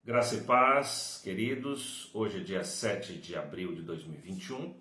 Graça e paz, queridos. Hoje é dia 7 de abril de 2021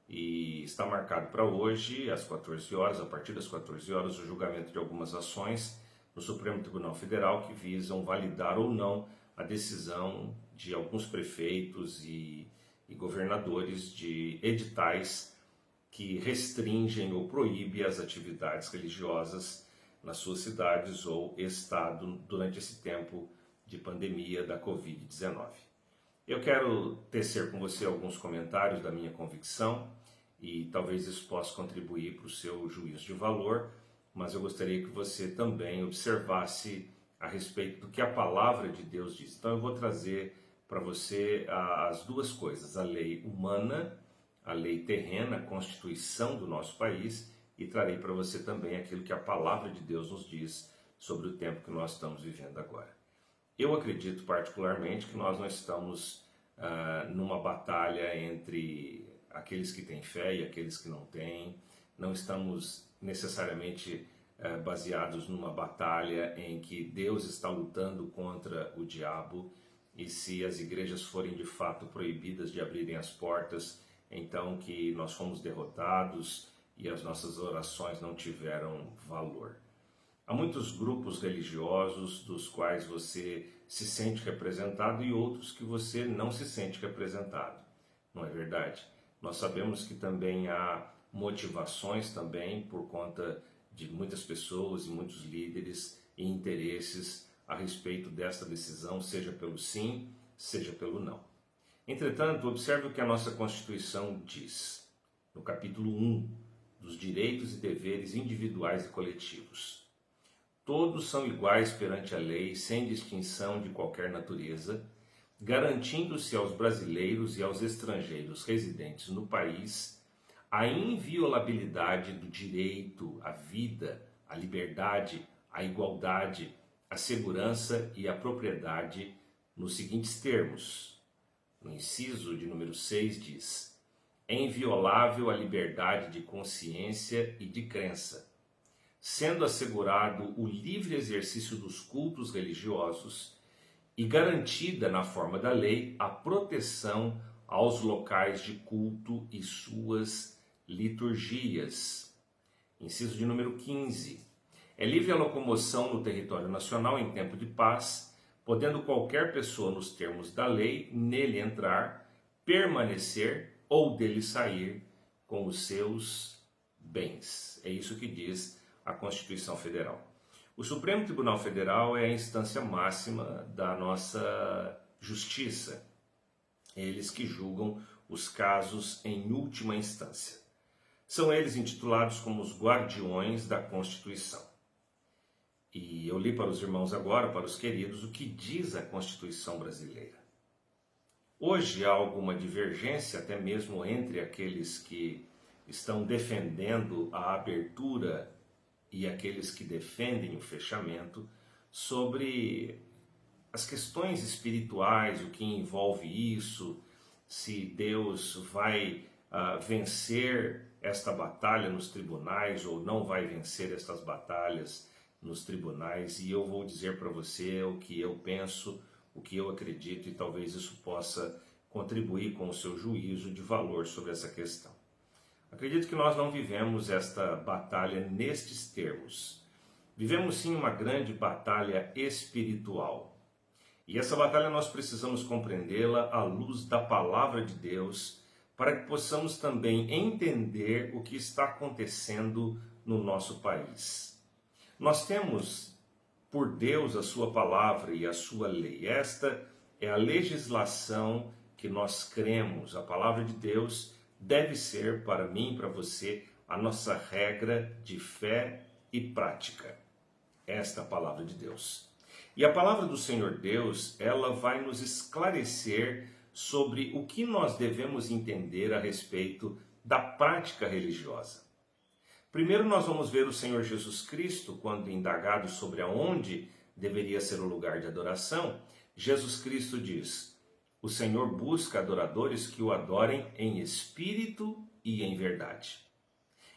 e está marcado para hoje, às 14 horas, a partir das 14 horas, o julgamento de algumas ações no Supremo Tribunal Federal que visam validar ou não a decisão de alguns prefeitos e governadores de editais que restringem ou proíbem as atividades religiosas nas suas cidades ou estado durante esse tempo de pandemia da Covid-19. Eu quero tecer com você alguns comentários da minha convicção e talvez isso possa contribuir para o seu juízo de valor, mas eu gostaria que você também observasse a respeito do que a palavra de Deus diz. Então eu vou trazer para você as duas coisas, a lei humana, a lei terrena, a Constituição do nosso país, e trarei para você também aquilo que a palavra de Deus nos diz sobre o tempo que nós estamos vivendo agora. Eu acredito particularmente que nós não estamos numa batalha entre aqueles que têm fé e aqueles que não têm, não estamos necessariamente baseados numa batalha em que Deus está lutando contra o diabo, e se as igrejas forem de fato proibidas de abrirem as portas, então que nós fomos derrotados e as nossas orações não tiveram valor. Há muitos grupos religiosos dos quais você se sente representado e outros que você não se sente representado, não é verdade? Nós sabemos que também há motivações também por conta de muitas pessoas e muitos líderes e interesses a respeito desta decisão, seja pelo sim, seja pelo não. Entretanto, observe o que a nossa Constituição diz, no capítulo 1, dos direitos e deveres individuais e coletivos. Todos são iguais perante a lei, sem distinção de qualquer natureza, garantindo-se aos brasileiros e aos estrangeiros residentes no país a inviolabilidade do direito à vida, à liberdade, à igualdade, à segurança e à propriedade, nos seguintes termos. No inciso de número 6 diz: é inviolável a liberdade de consciência e de crença, sendo assegurado o livre exercício dos cultos religiosos e garantida na forma da lei a proteção aos locais de culto e suas liturgias. Inciso de número 15. É livre a locomoção no território nacional em tempo de paz, podendo qualquer pessoa, nos termos da lei, nele entrar, permanecer ou dele sair com os seus bens. É isso que diz a Constituição Federal. O Supremo Tribunal Federal é a instância máxima da nossa justiça. Eles que julgam os casos em última instância. São eles intitulados como os guardiões da Constituição. E eu li para os irmãos agora, para os queridos, o que diz a Constituição brasileira. Hoje há alguma divergência, até mesmo entre aqueles que estão defendendo a abertura e aqueles que defendem o fechamento, sobre as questões espirituais, o que envolve isso, se Deus vai vencer esta batalha nos tribunais ou não vai vencer estas batalhas nos tribunais. E eu vou dizer para você o que eu penso, o que eu acredito, e talvez isso possa contribuir com o seu juízo de valor sobre essa questão. Acredito que nós não vivemos esta batalha nestes termos. Vivemos sim uma grande batalha espiritual. E essa batalha nós precisamos compreendê-la à luz da palavra de Deus, para que possamos também entender o que está acontecendo no nosso país. Nós temos por Deus a sua palavra e a sua lei. Esta é a legislação que nós cremos. A palavra de Deus deve ser para mim e para você a nossa regra de fé e prática. Esta é a palavra de Deus. E a palavra do Senhor Deus, ela vai nos esclarecer sobre o que nós devemos entender a respeito da prática religiosa. Primeiro nós vamos ver o Senhor Jesus Cristo, quando indagado sobre aonde deveria ser o lugar de adoração. Jesus Cristo diz: o Senhor busca adoradores que o adorem em espírito e em verdade.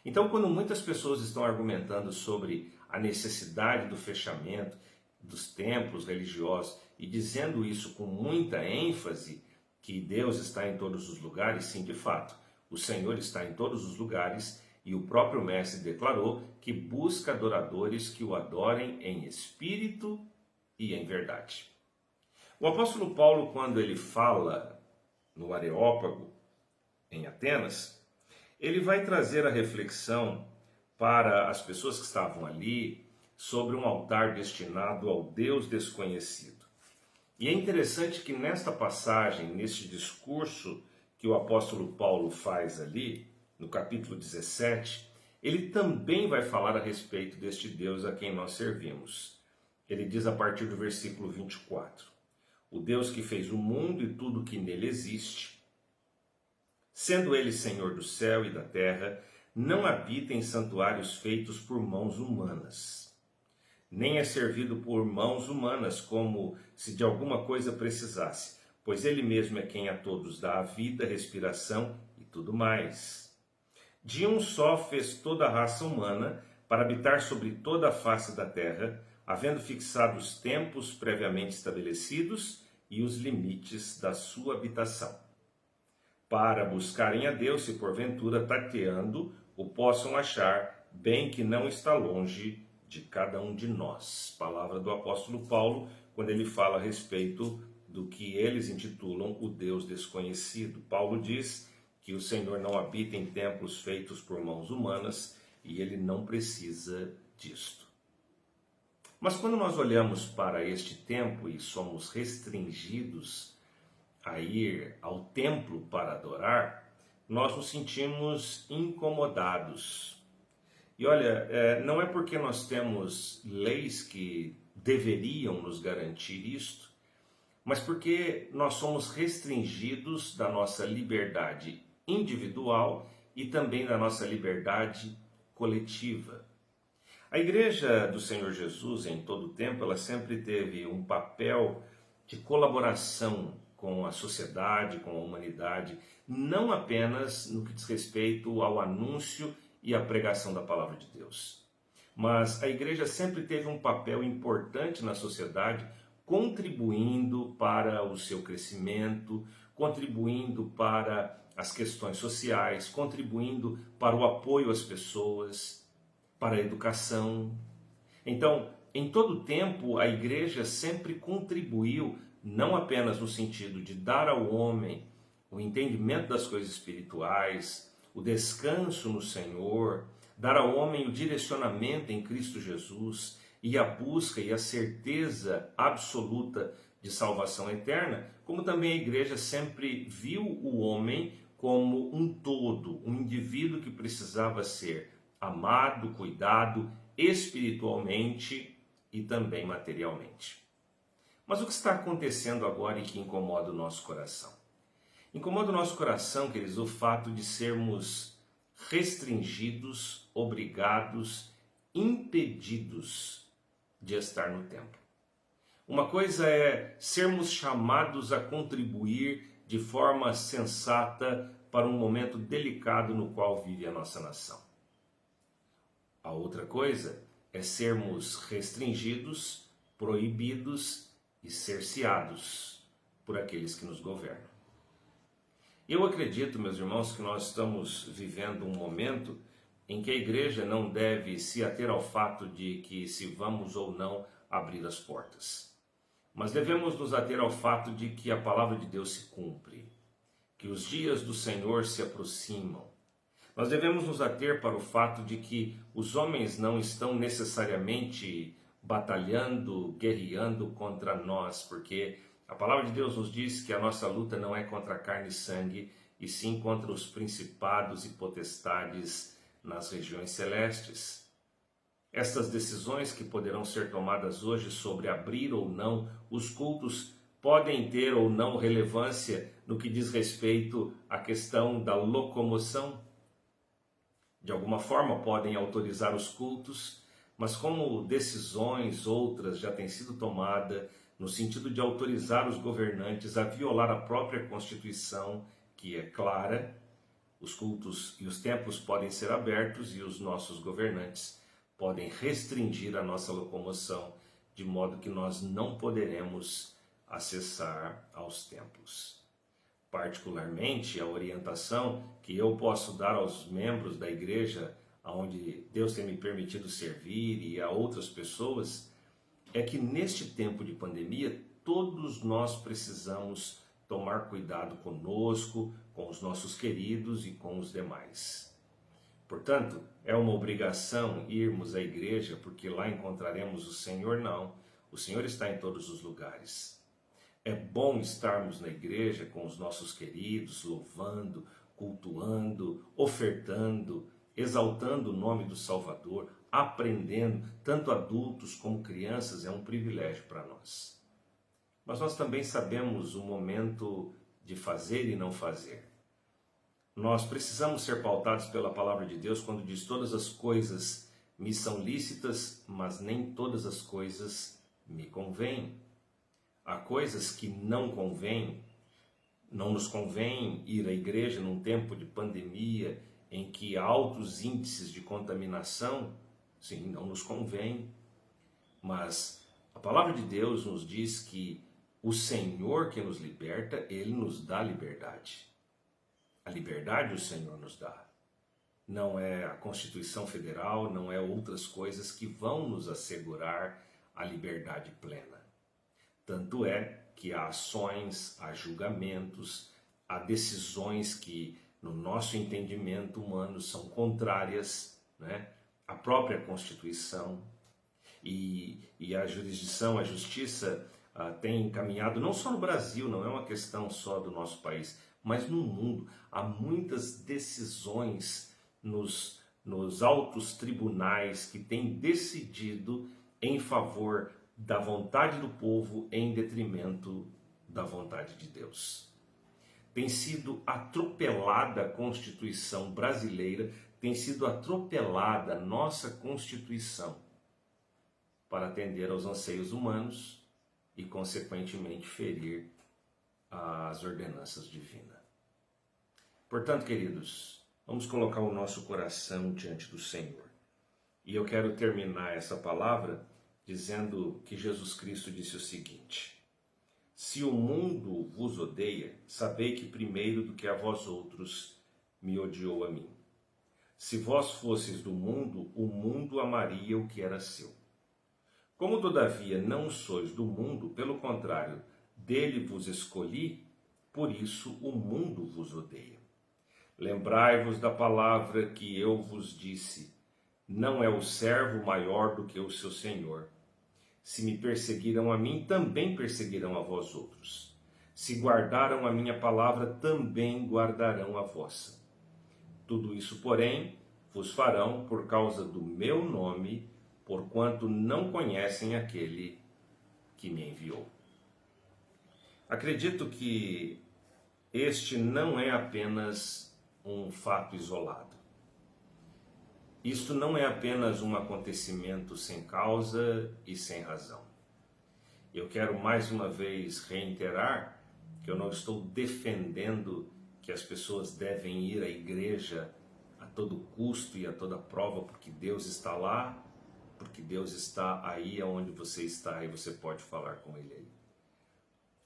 Então, quando muitas pessoas estão argumentando sobre a necessidade do fechamento dos templos religiosos e dizendo isso com muita ênfase, que Deus está em todos os lugares, sim, de fato, o Senhor está em todos os lugares e o próprio Mestre declarou que busca adoradores que o adorem em espírito e em verdade. O apóstolo Paulo, quando ele fala no Areópago, em Atenas, ele vai trazer a reflexão para as pessoas que estavam ali sobre um altar destinado ao Deus desconhecido. E é interessante que nesta passagem, neste discurso que o apóstolo Paulo faz ali, no capítulo 17, ele também vai falar a respeito deste Deus a quem nós servimos. Ele diz a partir do versículo 24: o Deus que fez o mundo e tudo que nele existe, sendo ele Senhor do céu e da terra, não habita em santuários feitos por mãos humanas, nem é servido por mãos humanas como se de alguma coisa precisasse, pois ele mesmo é quem a todos dá a vida, respiração e tudo mais. De um só fez toda a raça humana para habitar sobre toda a face da terra, havendo fixado os tempos previamente estabelecidos e os limites da sua habitação, para buscarem a Deus, se porventura tateando o possam achar, bem que não está longe de cada um de nós. Palavra do apóstolo Paulo, quando ele fala a respeito do que eles intitulam o Deus desconhecido. Paulo diz que o Senhor não habita em templos feitos por mãos humanas e ele não precisa disto. Mas quando nós olhamos para este tempo e somos restringidos a ir ao templo para adorar, nós nos sentimos incomodados. E olha, não é porque nós temos leis que deveriam nos garantir isto, mas porque nós somos restringidos da nossa liberdade individual e também da nossa liberdade coletiva. A Igreja do Senhor Jesus, em todo o tempo, ela sempre teve um papel de colaboração com a sociedade, com a humanidade, não apenas no que diz respeito ao anúncio e à pregação da palavra de Deus. Mas a Igreja sempre teve um papel importante na sociedade, contribuindo para o seu crescimento, contribuindo para as questões sociais, contribuindo para o apoio às pessoas, para a educação. Então, em todo o tempo, a Igreja sempre contribuiu, não apenas no sentido de dar ao homem o entendimento das coisas espirituais, o descanso no Senhor, dar ao homem o direcionamento em Cristo Jesus e a busca e a certeza absoluta de salvação eterna, como também a Igreja sempre viu o homem como um todo, um indivíduo que precisava ser amado, cuidado espiritualmente e também materialmente. Mas o que está acontecendo agora e que incomoda o nosso coração? Incomoda o nosso coração, queridos, o fato de sermos restringidos, obrigados, impedidos de estar no templo. Uma coisa é sermos chamados a contribuir de forma sensata para um momento delicado no qual vive a nossa nação. A outra coisa é sermos restringidos, proibidos e cerceados por aqueles que nos governam. Eu acredito, meus irmãos, que nós estamos vivendo um momento em que a igreja não deve se ater ao fato de que se vamos ou não abrir as portas. Mas devemos nos ater ao fato de que a palavra de Deus se cumpre, que os dias do Senhor se aproximam. Nós devemos nos ater para o fato de que os homens não estão necessariamente batalhando, guerreando contra nós, porque a palavra de Deus nos diz que a nossa luta não é contra carne e sangue, e sim contra os principados e potestades nas regiões celestes. Estas decisões que poderão ser tomadas hoje sobre abrir ou não os cultos podem ter ou não relevância no que diz respeito à questão da locomoção. De alguma forma podem autorizar os cultos, mas como decisões outras já têm sido tomadas no sentido de autorizar os governantes a violar a própria Constituição, que é clara, os cultos e os templos podem ser abertos e os nossos governantes podem restringir a nossa locomoção, de modo que nós não poderemos acessar aos templos. Particularmente, a orientação que eu posso dar aos membros da igreja, onde Deus tem me permitido servir, e a outras pessoas, é que neste tempo de pandemia, todos nós precisamos tomar cuidado conosco, com os nossos queridos e com os demais. Portanto, é uma obrigação irmos à igreja, porque lá encontraremos o Senhor? Não. O Senhor está em todos os lugares. É bom estarmos na igreja com os nossos queridos, louvando, cultuando, ofertando, exaltando o nome do Salvador, aprendendo, tanto adultos como crianças, é um privilégio para nós. Mas nós também sabemos o momento de fazer e não fazer. Nós precisamos ser pautados pela palavra de Deus quando diz: todas as coisas me são lícitas, mas nem todas as coisas me convêm. Há coisas que não convêm, não nos convém ir à igreja num tempo de pandemia em que há altos índices de contaminação, sim, não nos convém. Mas a palavra de Deus nos diz que o Senhor que nos liberta, Ele nos dá liberdade. A liberdade o Senhor nos dá. Não é a Constituição Federal, não é outras coisas que vão nos assegurar a liberdade plena. Tanto é que há ações, há julgamentos, há decisões que, no nosso entendimento humano, são contrárias, né, à própria Constituição. E a jurisdição, a justiça tem caminhado, não só no Brasil, não é uma questão só do nosso país, mas no mundo. Há muitas decisões nos altos tribunais que têm decidido em favor da vontade do povo em detrimento da vontade de Deus. Tem sido atropelada a Constituição brasileira, tem sido atropelada a nossa Constituição para atender aos anseios humanos e, consequentemente, ferir as ordenanças divinas. Portanto, queridos, vamos colocar o nosso coração diante do Senhor. E eu quero terminar essa palavra dizendo que Jesus Cristo disse o seguinte: se o mundo vos odeia, sabei que primeiro do que a vós outros me odiou a mim. Se vós fosseis do mundo, o mundo amaria o que era seu. Como todavia não sois do mundo, pelo contrário, dele vos escolhi, por isso o mundo vos odeia. Lembrai-vos da palavra que eu vos disse: não é o servo maior do que o seu senhor. Se me perseguiram a mim, também perseguirão a vós outros. Se guardaram a minha palavra, também guardarão a vossa. Tudo isso, porém, vos farão por causa do meu nome, porquanto não conhecem aquele que me enviou. Acredito que este não é apenas um fato isolado. Isto não é apenas um acontecimento sem causa e sem razão. Eu quero mais uma vez reiterar que eu não estou defendendo que as pessoas devem ir à igreja a todo custo e a toda prova, porque Deus está lá, porque Deus está aí onde você está e você pode falar com Ele aí.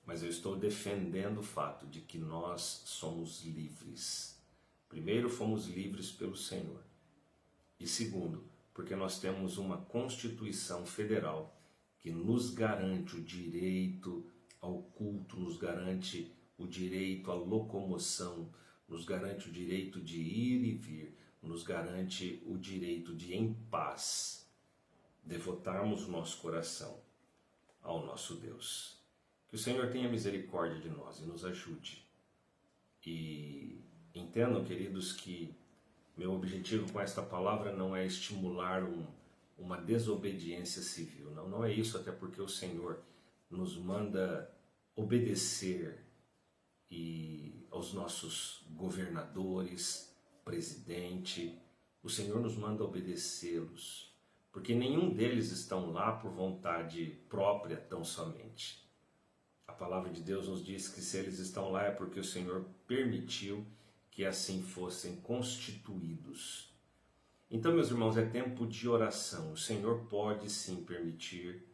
Mas eu estou defendendo o fato de que nós somos livres. Primeiro, fomos livres pelo Senhor. E segundo, porque nós temos uma Constituição Federal que nos garante o direito ao culto, nos garante o direito à locomoção, nos garante o direito de ir e vir, nos garante o direito de, em paz, devotarmos o nosso coração ao nosso Deus. Que o Senhor tenha misericórdia de nós e nos ajude. E entendam, queridos, que meu objetivo com esta palavra não é estimular uma desobediência civil. Não é isso, até porque o Senhor nos manda obedecer aos nossos governadores, presidente. O Senhor nos manda obedecê-los, porque nenhum deles estão lá por vontade própria tão somente. A palavra de Deus nos diz que se eles estão lá é porque o Senhor permitiu que assim fossem constituídos. Então, meus irmãos, é tempo de oração. O Senhor pode sim permitir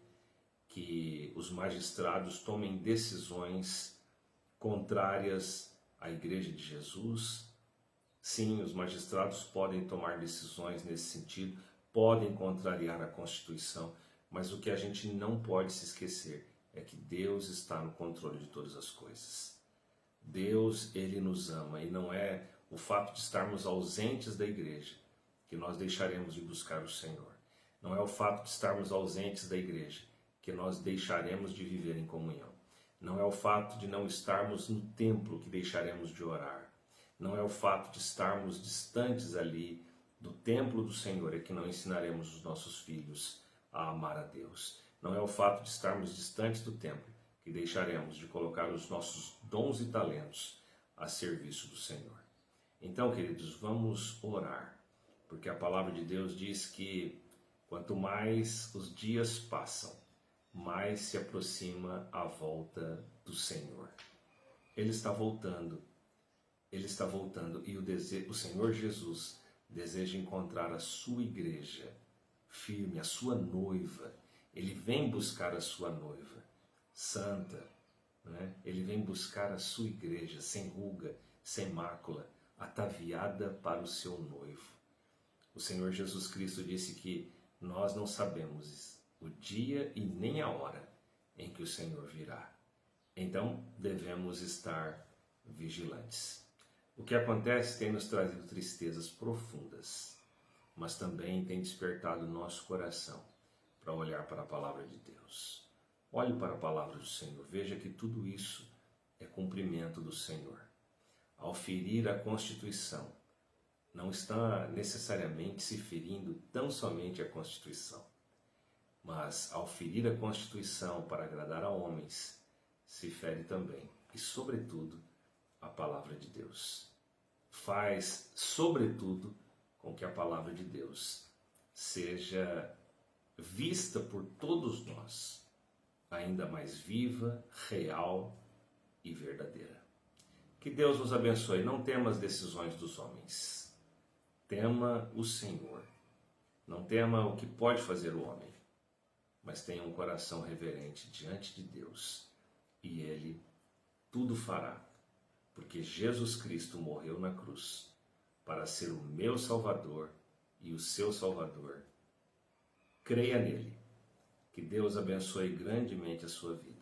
que os magistrados tomem decisões contrárias à Igreja de Jesus. Sim, os magistrados podem tomar decisões nesse sentido, podem contrariar a Constituição, mas o que a gente não pode se esquecer é que Deus está no controle de todas as coisas. Deus, Ele nos ama, e não é o fato de estarmos ausentes da igreja que nós deixaremos de buscar o Senhor. Não é o fato de estarmos ausentes da igreja que nós deixaremos de viver em comunhão. Não é o fato de não estarmos no templo que deixaremos de orar. Não é o fato de estarmos distantes ali do templo do Senhor é que não ensinaremos os nossos filhos a amar a Deus. Não é o fato de estarmos distantes do templo que deixaremos de colocar os nossos dons e talentos a serviço do Senhor. Então, queridos, vamos orar, porque a palavra de Deus diz que quanto mais os dias passam, mais se aproxima a volta do Senhor. Ele está voltando, e o Senhor Jesus deseja encontrar a sua igreja firme, a sua noiva. Ele vem buscar a sua noiva santa, né? Ele vem buscar a sua igreja sem ruga, sem mácula, ataviada para o seu noivo. O Senhor Jesus Cristo disse que nós não sabemos o dia e nem a hora em que o Senhor virá. Então devemos estar vigilantes. O que acontece tem nos trazido tristezas profundas, mas também tem despertado nosso coração para olhar para a palavra de Deus. Olhe para a palavra do Senhor, veja que tudo isso é cumprimento do Senhor. Ao ferir a Constituição, não está necessariamente se ferindo tão somente a Constituição, mas ao ferir a Constituição para agradar a homens, se fere também, e sobretudo, a palavra de Deus. Faz, sobretudo, com que a palavra de Deus seja vista por todos nós, ainda mais viva, real e verdadeira. Que Deus nos abençoe. Não tema as decisões dos homens. Tema o Senhor. Não tema o que pode fazer o homem, mas tenha um coração reverente diante de Deus, e Ele tudo fará, porque Jesus Cristo morreu na cruz para ser o meu Salvador e o seu Salvador. Creia nele. Que Deus abençoe grandemente a sua vida.